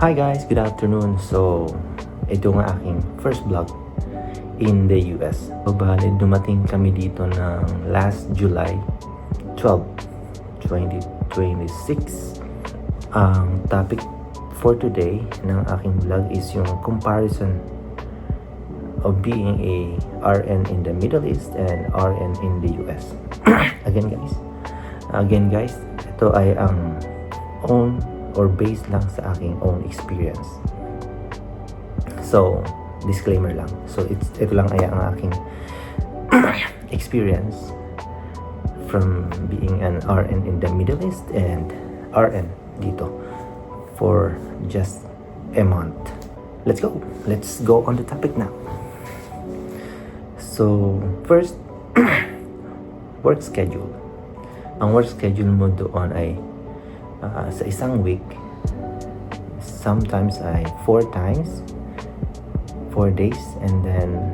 Hi guys, good afternoon. So, ito nga aking first vlog in the US. So, bali, dumating kami dito ng last July 12, 2026. Ang topic for today ng aking vlog is yung comparison of being a RN in the Middle East and RN in the US. Again guys, ito ay ang own or based lang sa aking own experience. So, disclaimer lang. So, ito lang ay ang aking experience from being an RN in the Middle East and RN dito for just a month. Let's go. Let's go on the topic now. So, first, work schedule. Ang work schedule mo doon ay sa isang week, sometimes ay 4 times, 4 days, and then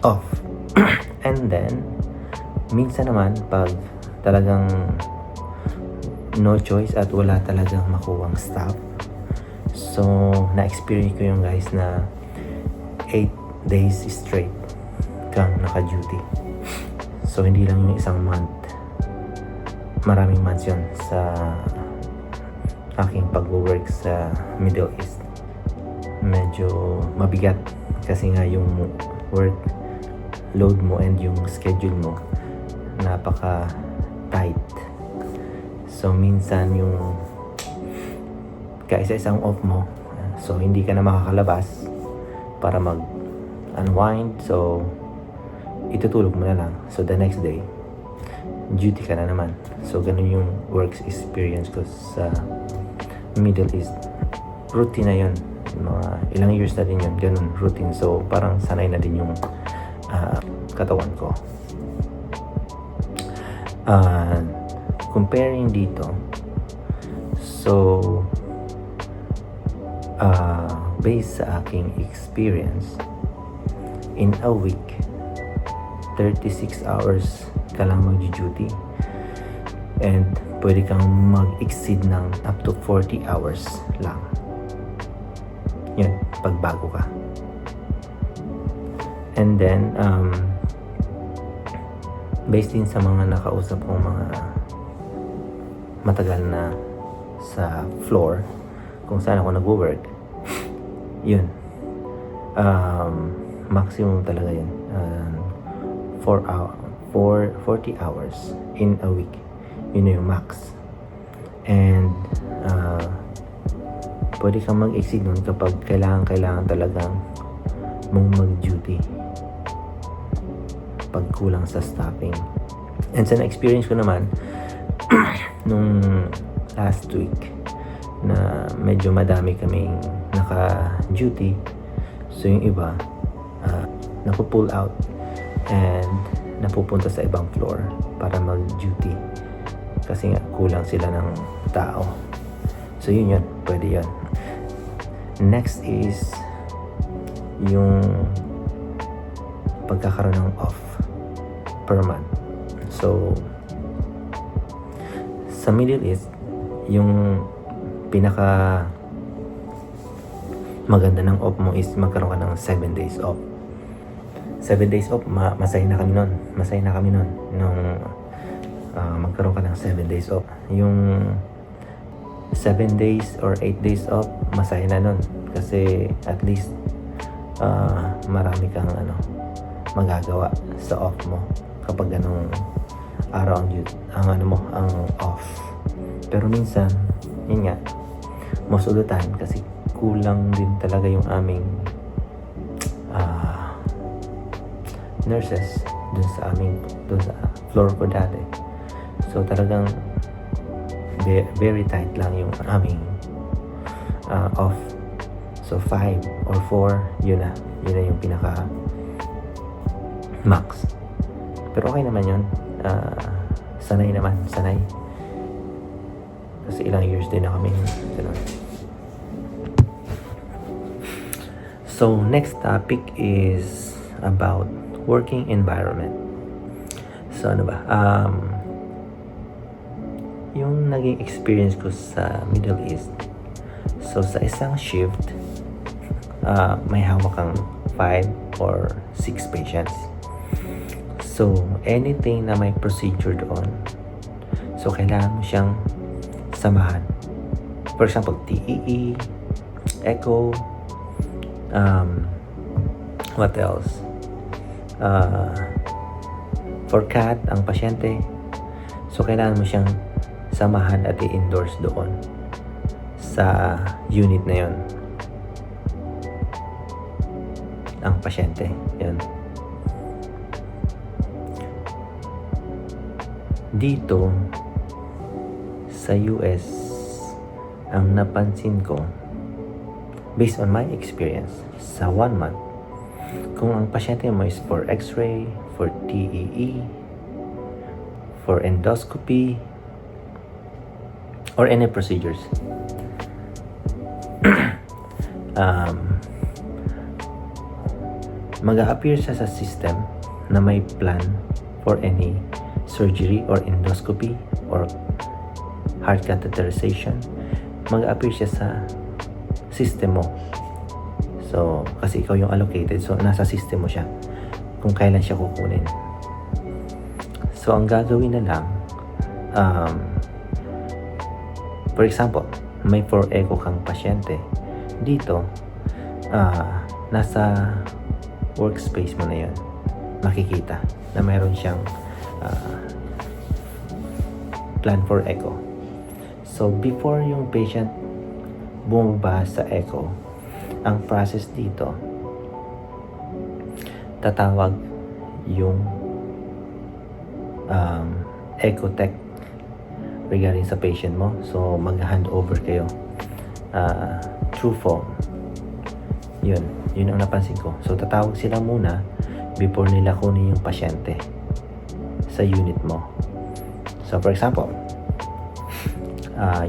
off. And then, minsan naman, pag talagang no choice at wala talagang makuwang staff, so, na-experience ko yung guys na 8 days straight kang naka-duty. So, hindi lang yung isang month. Maraming months yun sa aking pag-work sa Middle East. Medyo mabigat kasi nga yung work load mo and yung schedule mo napaka tight. So minsan yung kaisa-isang off mo, so hindi ka na makakalabas para mag unwind, so itutulog mo na lang. So the next day duty ka na naman. So, ganun yung works experience ko sa Middle East. Routine na yun. Mga ilang years na din yun. Ganun, routine. So, parang sanay na din yung katawan ko. Comparing dito, so, based sa aking experience, in a week, 36 hours ka lang mag-duty and pwede kang mag-exceed ng up to 40 hours lang. Yun, pagbago ka. And then, based din sa mga nakausap kong mga matagal na sa floor, kung saan ako nag-work, yun, maximum talaga yun. 40 hours in a week. Yun na yung max. And pwede kang mag-exceed nun kapag kailangan talagang mong mag-duty pag kulang sa staffing. And sa na-experience ko naman nung last week na medyo madami kaming naka-duty, so yung iba napu-pull out and napupunta sa ibang floor para mag-duty kasi nga kulang sila ng tao. So yun, pwede yun. Next is yung pagkakaroon ng off per month. So sa Middle East, yung pinaka maganda ng off mo is magkaroon ka ng 7 days off. 7 days off, masaya na kami nun nung magkaroon ka ng 7 days off. Yung 7 days or 8 days off, masaya na nun kasi at least marami kang magagawa sa off mo kapag ganung araw ang off. Pero minsan, yun nga, most of the time kasi kulang din talaga yung aming nurses dun sa floor ko dati. So talagang very tight lang yung aming off. So 5 or 4, yun na yung pinaka max. Pero okay naman yun. Sanay kasi ilang years din na kami ganun. So next topic is about working environment. So ano ba? yung naging experience ko sa Middle East, So sa isang shift, may hawak kang 5 or 6 patients. So anything na may procedure doon, so kailangan mo siyang samahan. For example, TEE, echo, what else? For CAT, ang pasyente. So kailangan mo siyang samahan at i-endorse doon sa unit na yon ang pasyente. Yan. Dito sa US, ang napansin ko, based on my experience, sa 1 month, kung ang pasyente mo is for x-ray, for TEE, for endoscopy, or any procedures, mag-a-appear siya sa system na may plan for any surgery or endoscopy or heart catheterization. Mag-a-appear siya sa system mo. So, kasi ikaw yung allocated, so nasa system mo siya kung kailan siya kukunin. So, ang gagawin na lang, for example, may 4 echo kang pasyente. Dito, nasa workspace mo na yun, makikita na mayroon siyang plan for echo. So, before yung patient bumaba sa echo, ang process dito, tatawag yung echo tech regarding sa patient mo. So, mag-hand over kayo through phone. Yun ang napansin ko. So, tatawag sila muna before nila kunin yung pasyente sa unit mo. So, for example,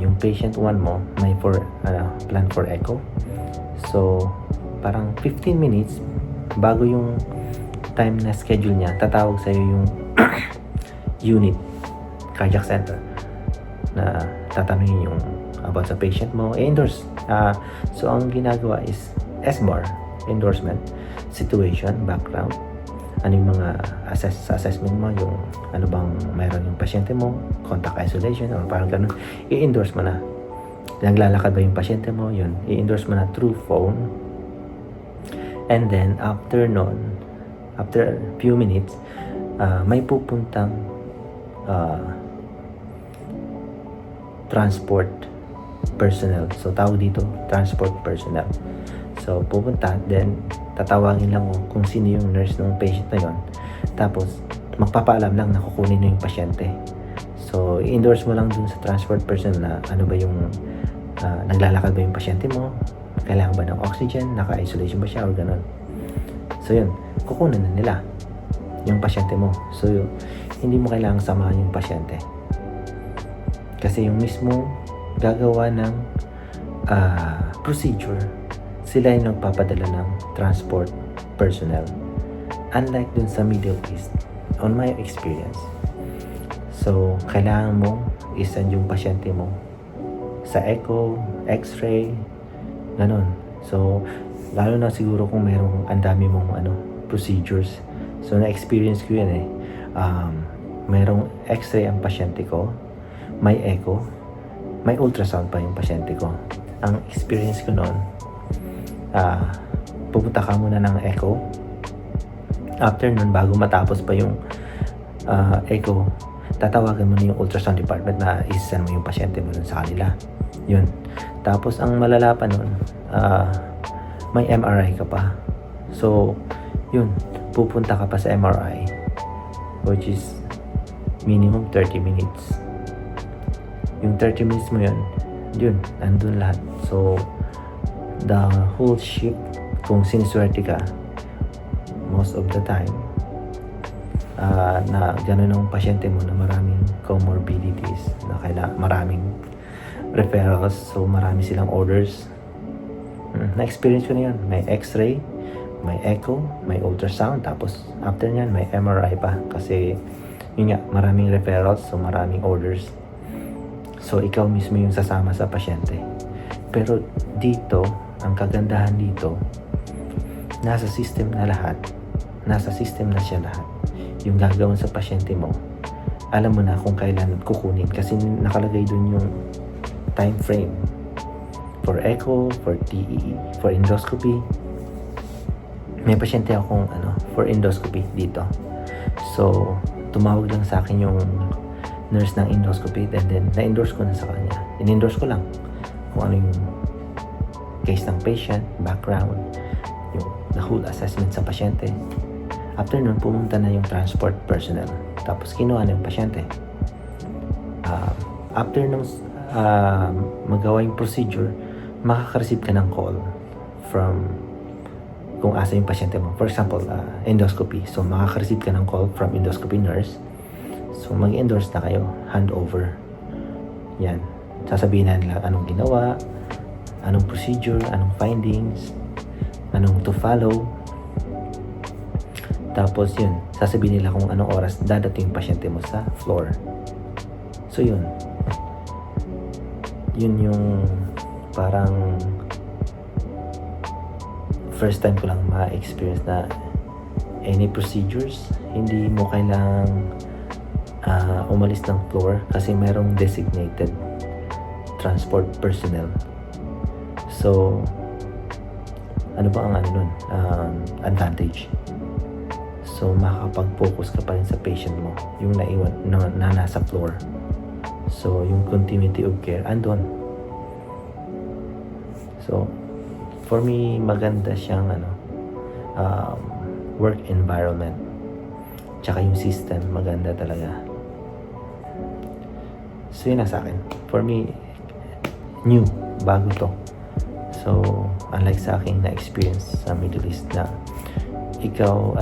yung patient 1 mo may plan for echo. So, parang 15 minutes bago yung time na schedule niya, tatawag sa'yo yung unit, cardiac center, na tatanungin yung about sa patient mo, endorse. So, ang ginagawa is SBAR, endorsement, situation, background, ano yung mga assessment mo, yung ano bang mayroon yung pasyente mo, contact isolation, or parang ganun, i-endorse mo na. Naglalakad ba yung pasyente mo, yun, i-endorse mo na through phone. And then, after a few minutes, may pupuntang transport personnel. So, tawag dito, transport personnel. So, pupunta, then tatawagin lang kung sino yung nurse ng patient na yon. Tapos, magpapaalam lang na kukunin na yung pasyente. So, i-endorse mo lang dun sa transport person na ano ba yung naglalakad ba yung pasyente mo, kailangan ba ng oxygen, naka-isolation ba siya, or ganun. So, yun, kukunin na nila yung pasyente mo. So, hindi mo kailangang samahan yung pasyente. Kasi yung mismo gagawa ng procedure, sila yung nagpapadala ng transport personnel. Unlike dun sa Middle East, on my experience. So, kailangan mo isend yung pasyente mo sa echo, x-ray, ganun. So, lalo na siguro kung mayroong ang dami mong procedures. So, na-experience ko yun eh. Mayroong x-ray ang pasyente ko, may echo, may ultrasound pa yung pasyente ko. Ang experience ko noon, pupunta ka muna ng echo. After nun, bago matapos pa yung echo, tatawagan mo na yung ultrasound department na isend mo yung pasyente mo dun sa kanila. Yun. Tapos, ang malala pa nun, may MRI ka pa. So, yun. Pupunta ka pa sa MRI, which is minimum 30 minutes. Yung 30 minutes mo yun, andun lahat. So, the whole shift, kung siniswerte ka, most of the time, na gano'n ang pasyente mo na maraming comorbidities, na maraming referrals, so marami silang orders. Na-experience ko na yun. May x-ray, may echo, may ultrasound, tapos after nyan, may MRI pa. Kasi, yun nga, maraming referrals, so maraming orders. So, ikaw mismo yung sasama sa pasyente. Pero dito, ang kagandahan dito, nasa system na lahat. Nasa system na siya lahat. Yung gagawin sa pasyente mo, alam mo na kung kailan kukunin kasi nakalagay dun yung time frame for echo, for TEE, for endoscopy. May pasyente akong for endoscopy dito. So, tumawag lang sa akin yung nurse ng endoscopy and then na-endorse ko na sa kanya. In-endorse ko lang kung ano yung case ng patient, background, yung the whole assessment sa pasyente. After nun, pumunta na yung transport personnel. Tapos kinuha na yung pasyente. After nung magawa yung procedure, makaka-receive ka ng call from kung asa yung pasyente mo. For example, endoscopy. So, makaka-receive ka ng call from endoscopy nurse. So, mag-endorse na kayo. Handover. Yan. Sasabihin na nila anong ginawa, anong procedure, anong findings, anong to follow. Tapos yun, sasabihin nila kung anong oras dadating yung pasyente mo sa floor. So yun. Yun yung parang first time ko lang ma-experience na any procedures, hindi mo kailangang umalis ng floor kasi mayroong designated transport personnel. So, ano ba ang nun? Advantage. So, makakapag-focus ka pa rin sa patient mo, yung naiwan na nasa floor. So, yung continuity of care andon. So, for me, maganda siyang work environment. Tsaka yung system, maganda talaga. So, yun na sa akin. For me, new, bago to. So, unlike sa aking na-experience sa Middle East na ikaw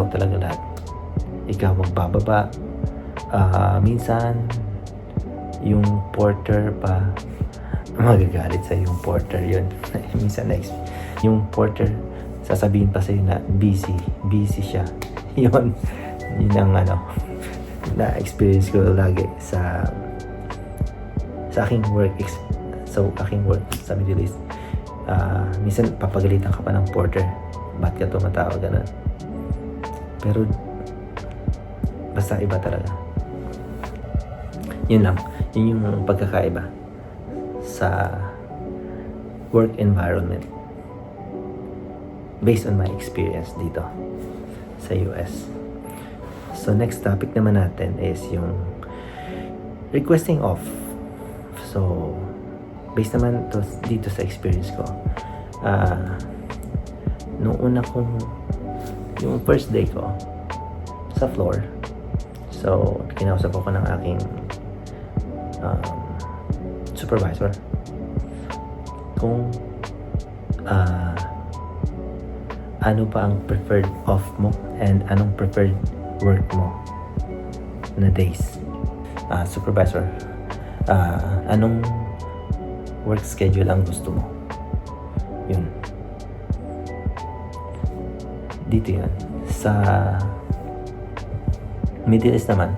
talaga lahat. Ikaw magbababa. Minsan, yung porter pa, magagalit sa yung porter yun. Minsan yung porter sasabihin pa sa'yo na busy siya. Yun ang na-experience ko lagi sa aking work sa Middle East. Minsan papagalitan ka pa ng porter, ba't ka tumatawag, ganun. Pero basta iba talaga. Yun yung pagkakaiba sa work environment based on my experience dito sa US. So next topic naman natin is yung requesting off. So based naman to dito sa experience ko, nung una kong yung first day ko sa floor, so kinausap ako ng aking supervisor kung ano pa ang preferred off mo and anong preferred work mo na days. Supervisor, anong work schedule ang gusto mo? Yun. Dito yan. Sa Middle East naman,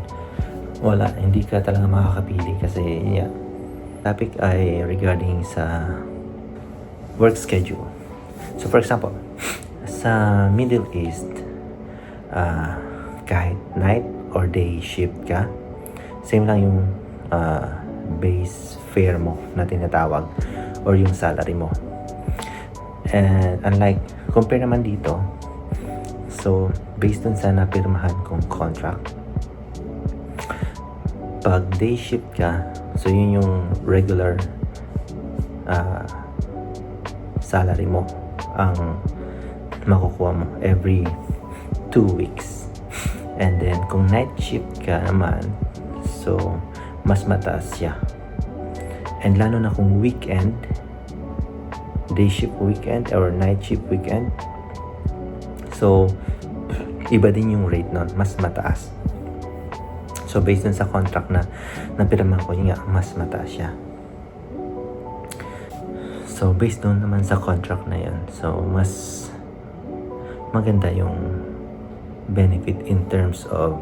wala, hindi ka talaga makakapili kasi topic ay regarding sa work schedule. So for example, sa Middle East, kahit night or day shift ka, same lang yung base fare mo na tinatawag or yung salary mo. And unlike, compare naman dito, so based dun sa napirmahan kong contract, pag day shift ka, so yun yung regular salary mo ang makukuha mo every 2 weeks. And then kung night shift ka naman, so mas mataas siya. And lalo na kung weekend, day shift weekend or night shift weekend, so iba din yung rate nun, mas mataas. So based dun sa contract na napirma ko, yun nga, mas mataas siya. So based dun naman sa contract na yun, so mas maganda yung benefit in terms of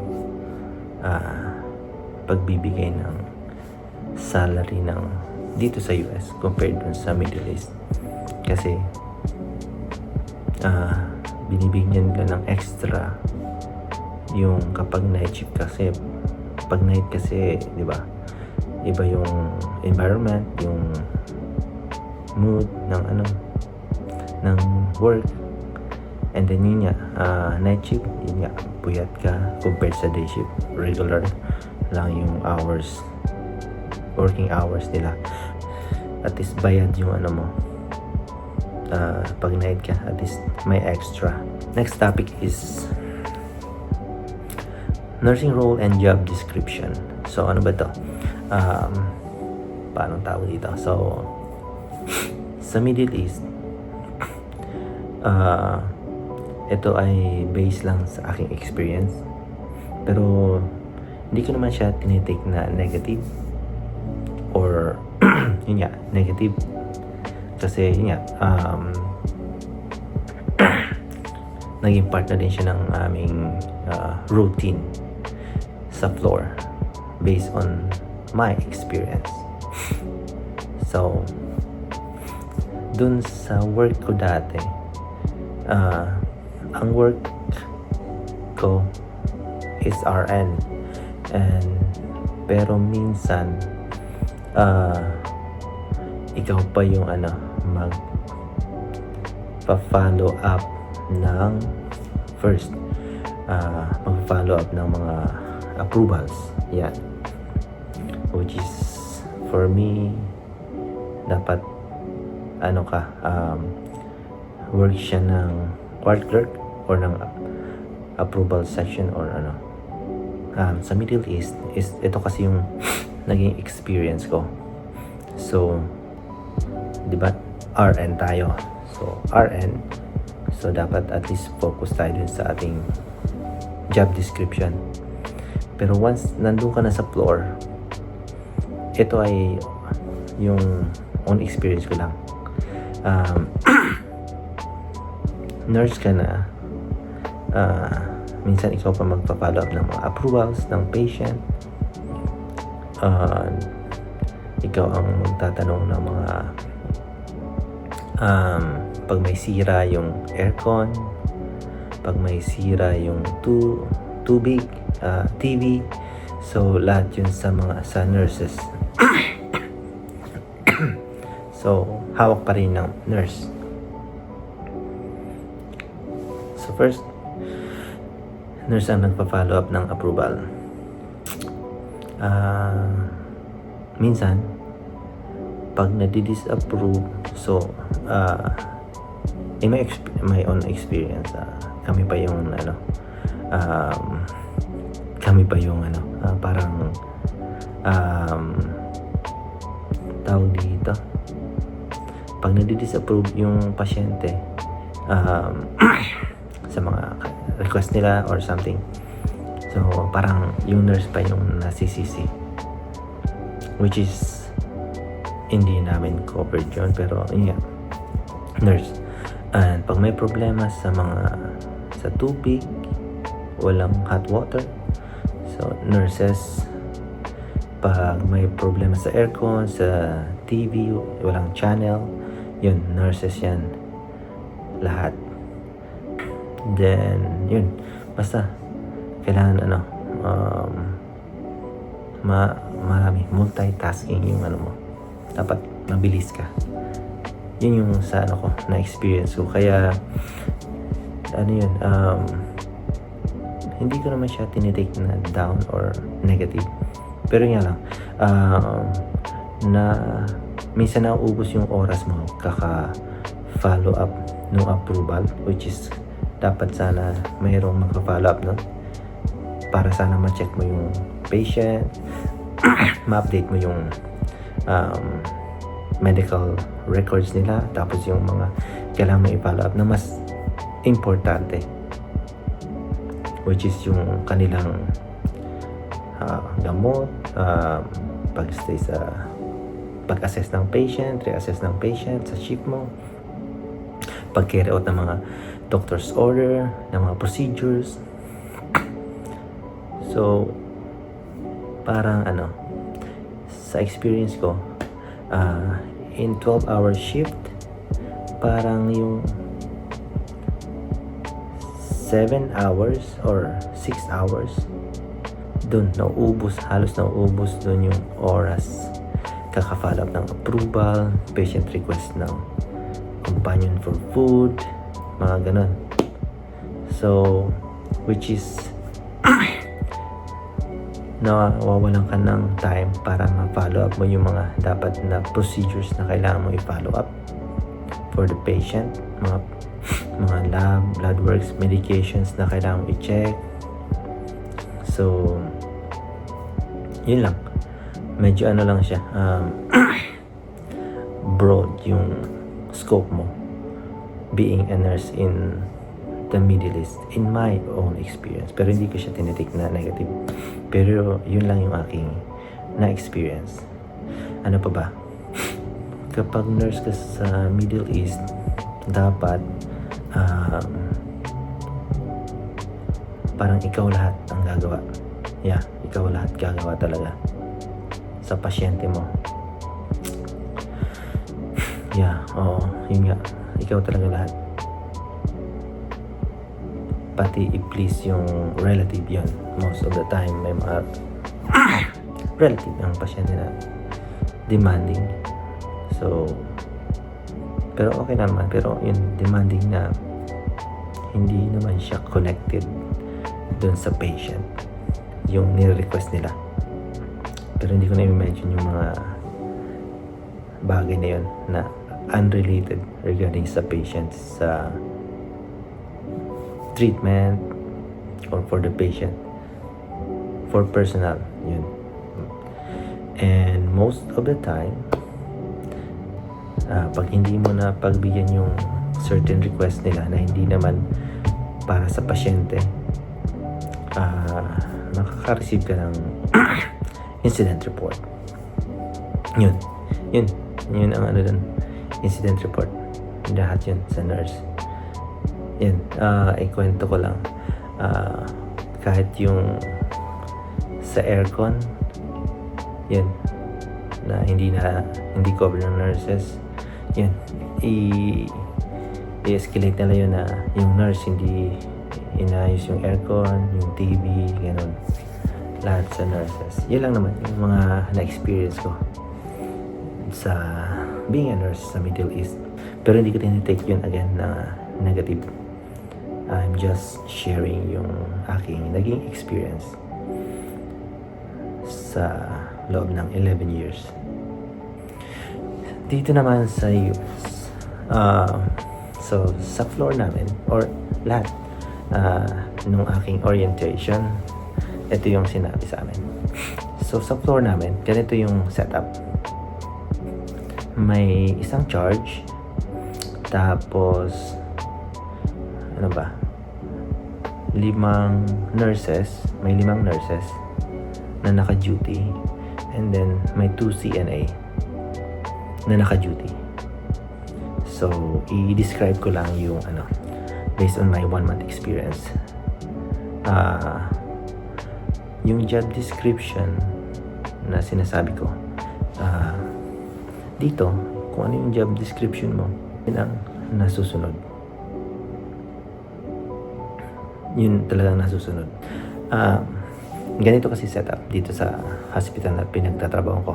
pagbibigay ng salary ng dito sa US compared dun sa Middle East. Kasi binibigyan ka ng extra yung kapag night shift, kasi pag night kasi, di ba, iba yung environment, yung mood ng ng work. And then yun nga, night shift, yun nga, puyat ka compared sa day shift. Regular lang yung hours, working hours nila. At least bayad yung mo. Pag night ka, at least may extra. Next topic is nursing role and job description. So ano ba to? Paano tawag dito? So sa Middle East, ito ay based lang sa aking experience, pero hindi ko naman siya tinitake na negative or yun nga, negative, kasi yun nga, naging part na din siya ng aming routine sa floor based on my experience. So dun sa work ko dati, ang work ko is RN, and pero minsan ikaw pa yung mag-follow up ng first, mag-follow up ng mga approvals, yan, which is for me dapat work siya ng court clerk or ng approval section or sa Middle East is ito kasi yung naging experience ko. So di ba RN tayo, so RN, so dapat at least focus tayo dun sa ating job description. Pero once nandun ka na sa floor, ito ay yung own experience ko lang. Nurse ka na, minsan ikaw pa magpa-follow up ng mga approvals ng patient, ikaw ang magtatanong ng mga pag may sira yung aircon, pag may sira yung tubig, TV, so lahat yun sa nurses. So hawak pa rin ng nurse. So first, nurse ang nagpa-follow up ng approval. Minsan pag nadi-disapprove, so in my own experience, kami pa yung parang tawag dito, pag nadi-disapprove yung pasyente sa mga request nila or something, so parang yung nurse pa yung nasisisi, which is hindi namin covered yun, pero yun nga, nurse. And pag may problema sa tubig, walang hot water, so nurses. Pag may problema sa aircon, sa TV, walang channel, yun, nurses yan lahat. Then yun, basta kailangan marami multitasking yung mo, dapat mabilis ka. Yun yung sa ko na experience ko, kaya hindi ko naman siya tinitake na down or negative, pero nga lang na minsan nauubos yung oras mo kaka follow up no approval, which is dapat sana mayroong magpa-follow up para sana ma-check mo yung patient, ma-update mo yung medical records nila, tapos yung mga kailangan mo i-follow up na mas importante, which is yung kanilang gamot, pag-stay sa pag-assess ng patient, re-assess ng patient sa shift mo, pag-carry out ng mga doctor's order, ng mga procedures. So parang sa experience ko, in 12-hour shift, parang yung 7 hours or 6 hours doon halos nauubos doon yung oras kaka-follow up ng approval, patient request ng companion for food, mga ganon. So which is nawawalan ka ng time para ma-follow up mo yung mga dapat na procedures na kailangan mo i-follow up for the patient, mga lab, blood works, medications na kailangan mo i-check. So yun lang, medyo ano lang siya, broad yung scope mo being a nurse in the Middle East, in my own experience. Pero hindi ko siya tinitik na negative, pero yun lang yung aking na-experience. Ano pa ba, kapag nurse ka sa Middle East, dapat parang ikaw lahat ang gagawa. Ikaw lahat gagawa talaga sa pasyente mo. Oo, yun nga, ikaw talaga lahat. Pati i-please yung relative, yun. Most of the time, may mga relative ang pasyente na demanding. So, pero okay naman. Pero yung demanding na hindi naman siya connected dun sa patient, yung nire-request nila. Pero hindi ko na-imagine yung mga bagay na yun na unrelated regarding sa patient, sa treatment or for the patient, for personal, yun. And most of the time, pag hindi mo na pagbigyan yung certain request nila na hindi naman para sa pasyente, makaka-receive ka ng incident report. Yun ang ano dun, incident report. Lahat yun sa nurse. Yan, ikwento ko lang, kahit yung sa aircon, yan, na hindi cover ng nurses, yan, i-escalate nila yun na yung nurse hindi inayos yung aircon, yung TV, gano'n. Lahat sa nurses. Yun lang naman yung mga na-experience ko sa being a nurse sa Middle East. Pero hindi ko tinitake yun again na negative. I'm just sharing yung aking naging experience sa loob ng 11 years. Dito naman sa US, so sa floor namin, or lahat, nung aking orientation, ito yung sinabi sa amin. So sa floor namin, ganito yung setup. May isang charge, tapos ano ba, 5 nurses, may 5 nurses na naka-duty, and then may 2 CNA na naka-duty. So i-describe ko lang yung ano, based on my 1-month experience. Yung job description na sinasabi ko, dito, kung ano yung job description mo, yun ang nasusunod. Yun talagang nasusunod. Ganito kasi setup dito sa hospital na pinagtatrabaho ko.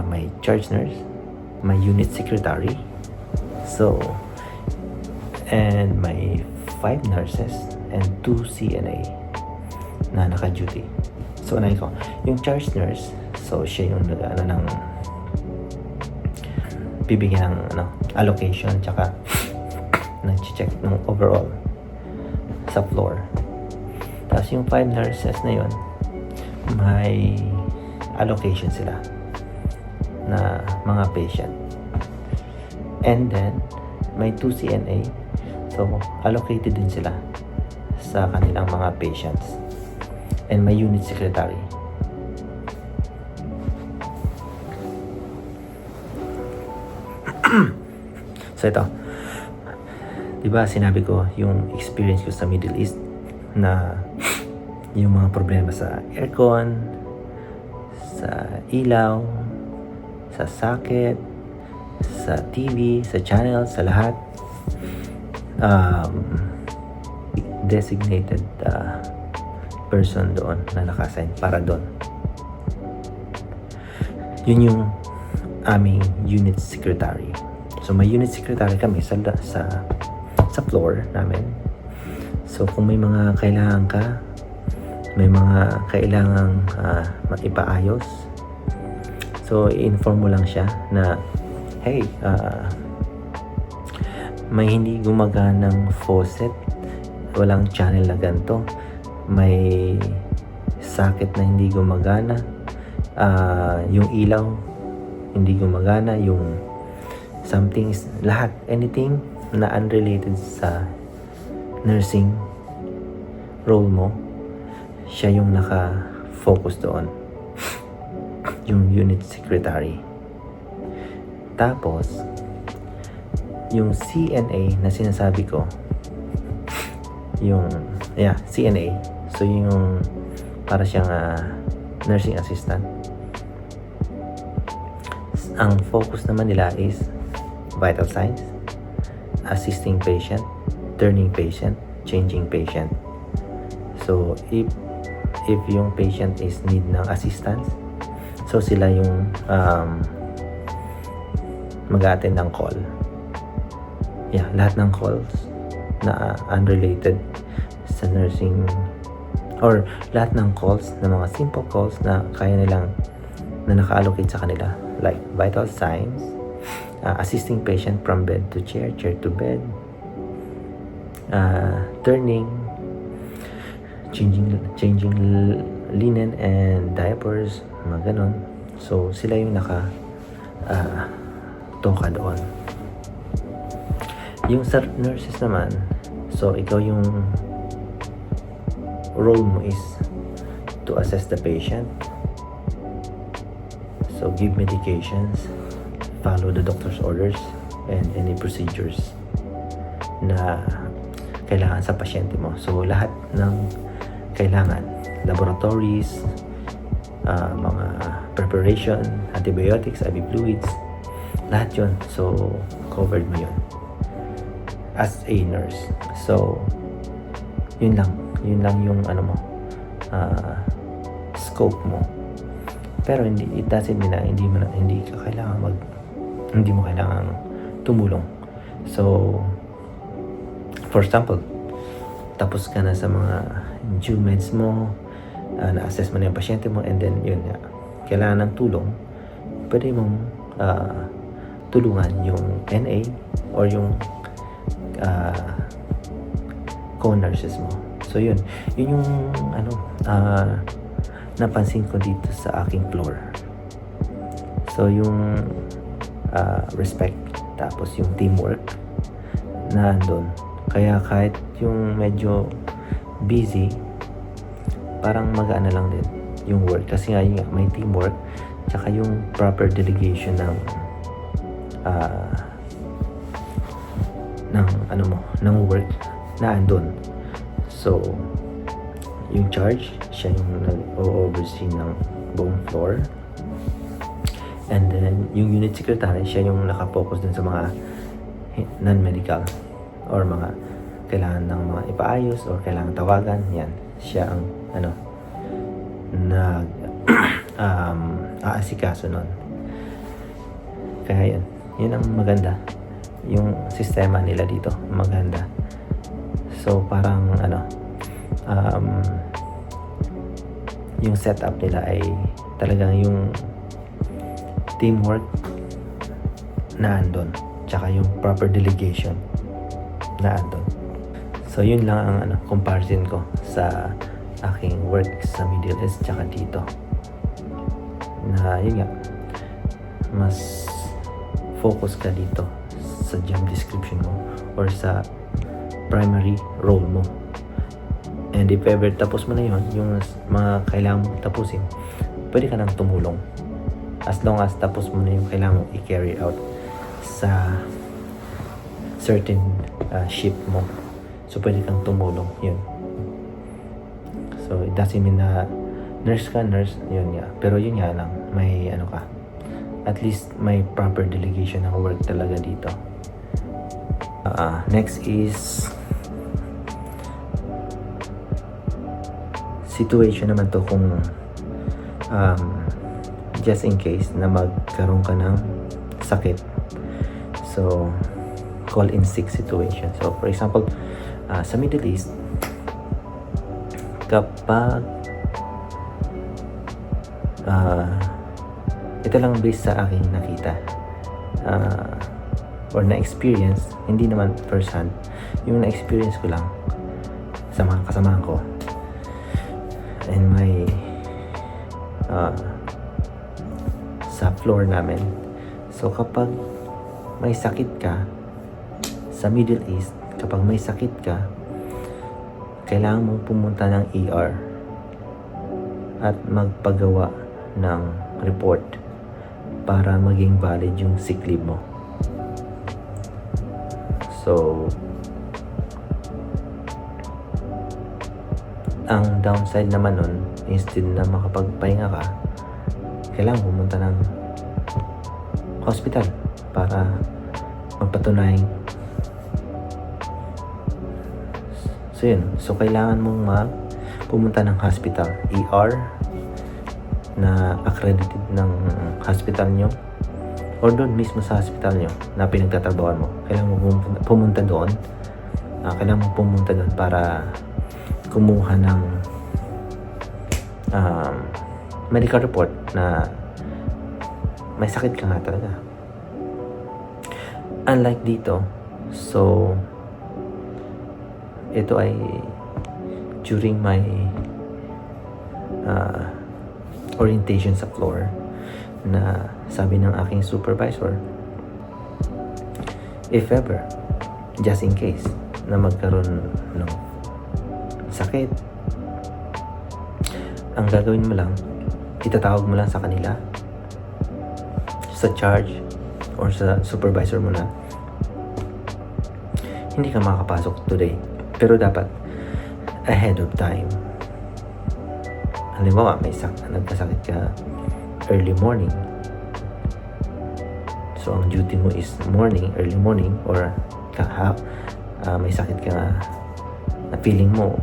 May charge nurse, may unit secretary, and may 5 nurses and 2 CNA na naka-duty. So, unahin ko, yung charge nurse, so siya yung bibigyan ng allocation, tsaka nag-check ng overall sa floor. Tapos yung 5 nurses na yun, may allocation sila na mga patient. And then, may 2 CNA, so allocated din sila sa kanilang mga patients. And may unit secretary. So ito, diba sinabi ko yung experience ko sa Middle East na yung mga problema sa aircon, sa ilaw, sa socket, sa TV, sa channel, sa lahat. Designated person doon na naka-assign para doon. Yun yung aming unit secretary. So may unit secretary kami sa floor namin. So kung may mga kailangan ka, may mga kailangang ipaayos, so i-inform mo lang siya na hey, may hindi gumaganang faucet, walang channel na ganito, may socket na hindi gumagana, yung ilaw hindi gumagana, yung something, lahat, anything na unrelated sa nursing role mo, siya yung naka-focus doon, yung unit secretary. Tapos yung CNA na sinasabi ko, yung CNA, so yung para siyang nursing assistant. Ang focus naman nila is vital signs, assisting patient, turning patient, changing patient. So if yung patient is need ng assistance, so sila yung mag-attend ng call. Lahat ng calls na unrelated sa nursing, or lahat ng calls na mga simple calls na kaya nilang, na naka-allocate sa kanila, like vital signs, assisting patient from bed to chair, chair to bed, turning, changing linen and diapers, mga ganon. So sila yung toka doon. Yung sa nurses naman, so ikaw yung role mo is to assess the patient, so give medications, follow the doctor's orders, and any procedures na kailangan sa pasyente mo. So lahat ng kailangan, laboratories, mga preparation, antibiotics, IV fluids, lahat yun. So covered mo yun as a nurse. So yun lang yung scope mo. Pero it doesn't mean na hindi mo kailangan tumulong. So for example, tapos ka na sa mga due meds mo, na-assess mo na yung pasyente mo, and then yun nga, kailangan ng tulong, pwede mong tulungan yung NA or yung co-nurses mo. So yun yung napansin ko dito sa aking floor. So yung respect, tapos yung teamwork na andun. Kaya kahit yung medyo busy, parang magaan na lang din yung work, kasi nga yun, may teamwork, tsaka yung proper delegation ng work na andun. So yung charge, siya yung nag-oversee ng buong floor, and then yung unit secretary, siya yung nakapokus dun sa mga non-medical or mga kailangan ng mga ipaayos or kailangan tawagan. Yan, siya ang aasikaso nun. Kaya yun ang maganda, yung sistema nila dito maganda. So parang yung setup nila ay talagang yung teamwork na andon, tsaka yung proper delegation na andon. So yun lang ang comparison ko sa aking work sa Middle East tsaka dito, na yun nga, mas focus ka dito sa job description mo or sa primary role mo. And if ever tapos mo na yun, yung mga kailangan mong tapusin, pwede ka nang tumulong. As long as tapos mo na yung kailangan mong i-carry out sa certain shift mo. So pwede kang tumulong, yun. So it doesn't mean na nurse ka, yun nga. Pero yun nga lang, may at least may proper delegation ng work talaga dito. Next is situation naman to kung just in case na magkaroon ka ng sakit. So, call in sick situation. So, for example, sa Middle East, kapag ito lang based sa aking nakita or na-experience, hindi naman first hand, yung na-experience ko lang sa mga kasamahan ko and my sa floor namin. So kapag may sakit ka sa Middle East, kapag may sakit ka, kailangan mong pumunta ng ER at magpagawa ng report para maging valid yung sick leave mo. So, ang downside naman nun, instead na makapagpahinga ka, kailangan pumunta ng hospital para magpatunay. So yun, so kailangan mong pumunta ng hospital, ER na accredited ng hospital nyo or doon mismo sa hospital nyo na pinagtatrabahoan mo. Kailangan mo pumunta doon. Kailangan mo pumunta doon para kumuha ng medical report na may sakit ka nga talaga. Unlike dito, so ito ay during my orientation sa floor na sabi ng aking supervisor, if ever, just in case na magkaroon ng sakit, ang gagawin mo lang, itatawag mo lang sa kanila, sa charge or sa supervisor mo na hindi ka makapasok today, pero dapat ahead of time. Halimbawa, nagkasakit ka early morning, so ang duty mo is early morning, or may sakit ka na feeling mo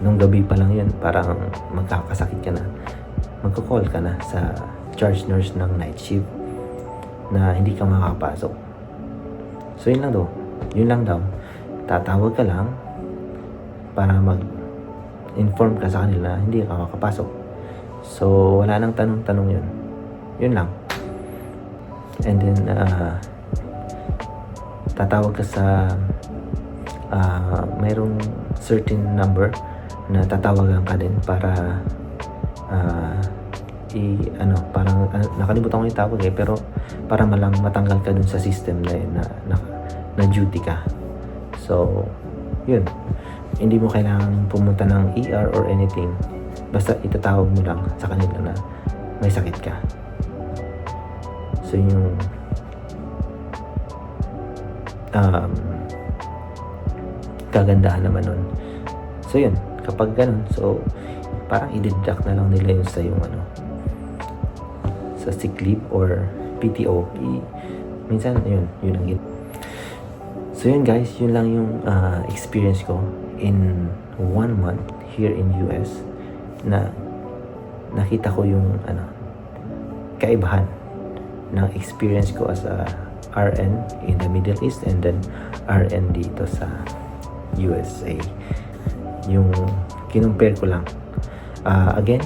nung gabi pa lang yun, parang magkakasakit ka na, magko-call ka na sa charge nurse ng night shift na hindi ka makakapasok. So yun lang daw, tatawag ka lang para mag-inform ka sa kanila na hindi ka makakapasok. So wala nang tanong-tanong yun lang. And then tatawag ka sa mayroong certain number na tatawagan ka din para parang nakalimutan ko yung tawag pero para matanggal ka dun sa system na yun na duty ka. So yun, hindi mo kailangan pumunta ng ER or anything, basta itatawag mo lang sa kanila na may sakit ka. So yung kagandahan naman nun. So yun, kapag ganun, so parang i-deduct na lang nila yun sa yung sa sick leave or PTO. Minsan yun ang git. So yun guys, yun lang yung experience ko in 1 month here in US, na nakita ko yung kaibahan ng experience ko as a RN in the Middle East and then RN dito sa USA. Yung kinumpare ko lang. Again,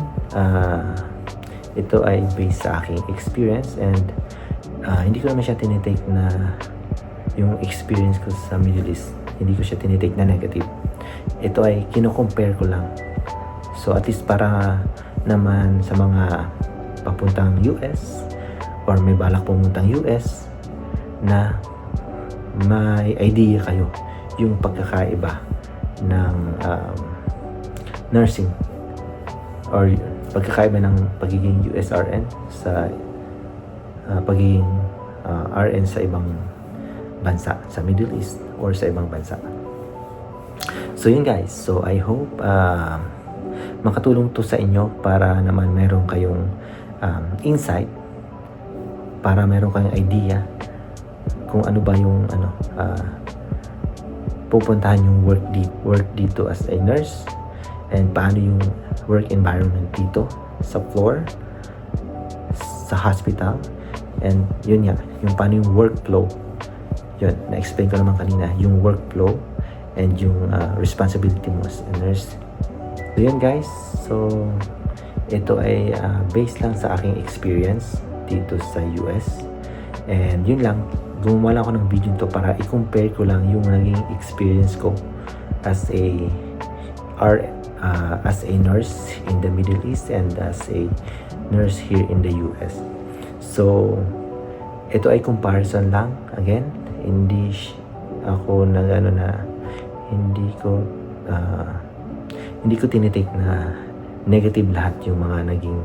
ito ay based sa aking experience and hindi ko naman siya tinitake na yung experience ko sa Middle East. Hindi ko siya tinitake na negative. Ito ay kino-compare ko lang. So at least para naman sa mga papuntang US or may balak pumuntang US na may idea kayo yung pagkakaiba ng nursing or pagkakaiba ng pagiging USRN sa pagiging RN sa ibang bansa, sa Middle East or sa ibang bansa. So yun guys, so I hope makatulong to sa inyo para naman meron kayong insight para meron kayong idea kung ano ba yung pupuntahan yung work dito as a nurse, and paano yung work environment dito sa floor sa hospital, and yun nga, yung paano yung workflow. Yun, na-explain ko naman kanina yung workflow and yung responsibility mo as a nurse. So yun guys, so ito ay based lang sa aking experience dito sa US, and yun lang, gumawa lang ako ng video to para i-compare ko lang yung naging experience ko as a nurse in the Middle East and as a nurse here in the US. So ito ay comparison lang. Again, hindi ako hindi ko tinitake na negative lahat yung mga naging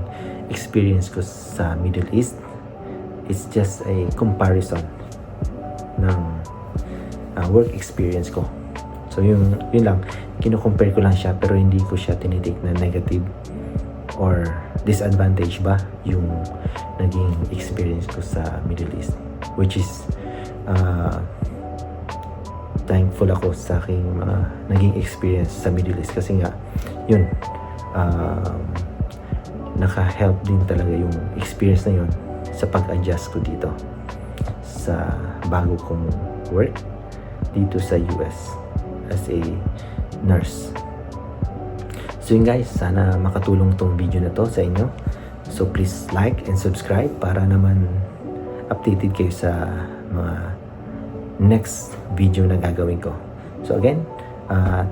experience ko sa Middle East. It's just a comparison ng work experience ko. So yun lang, kino-compare ko lang siya, pero hindi ko siya tinitake na negative or disadvantage ba yung naging experience ko sa Middle East, which is thankful ako sa aking mga naging experience sa Middle East, kasi nga yun, naka-help din talaga yung experience na yun sa pag-adjust ko dito sa bago kong work dito sa US as a nurse. So yun guys, sana makatulong tong video na to sa inyo. So please like and subscribe para naman updated kayo sa mga next video na gagawin ko. So again,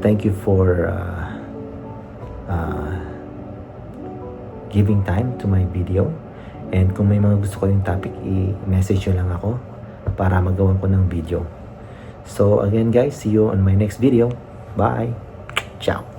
thank you for giving time to my video. And kung may mga gusto ko yung topic, i-message nyo lang ako para magawa ko ng video. So again guys, see you on my next video. Bye! Ciao!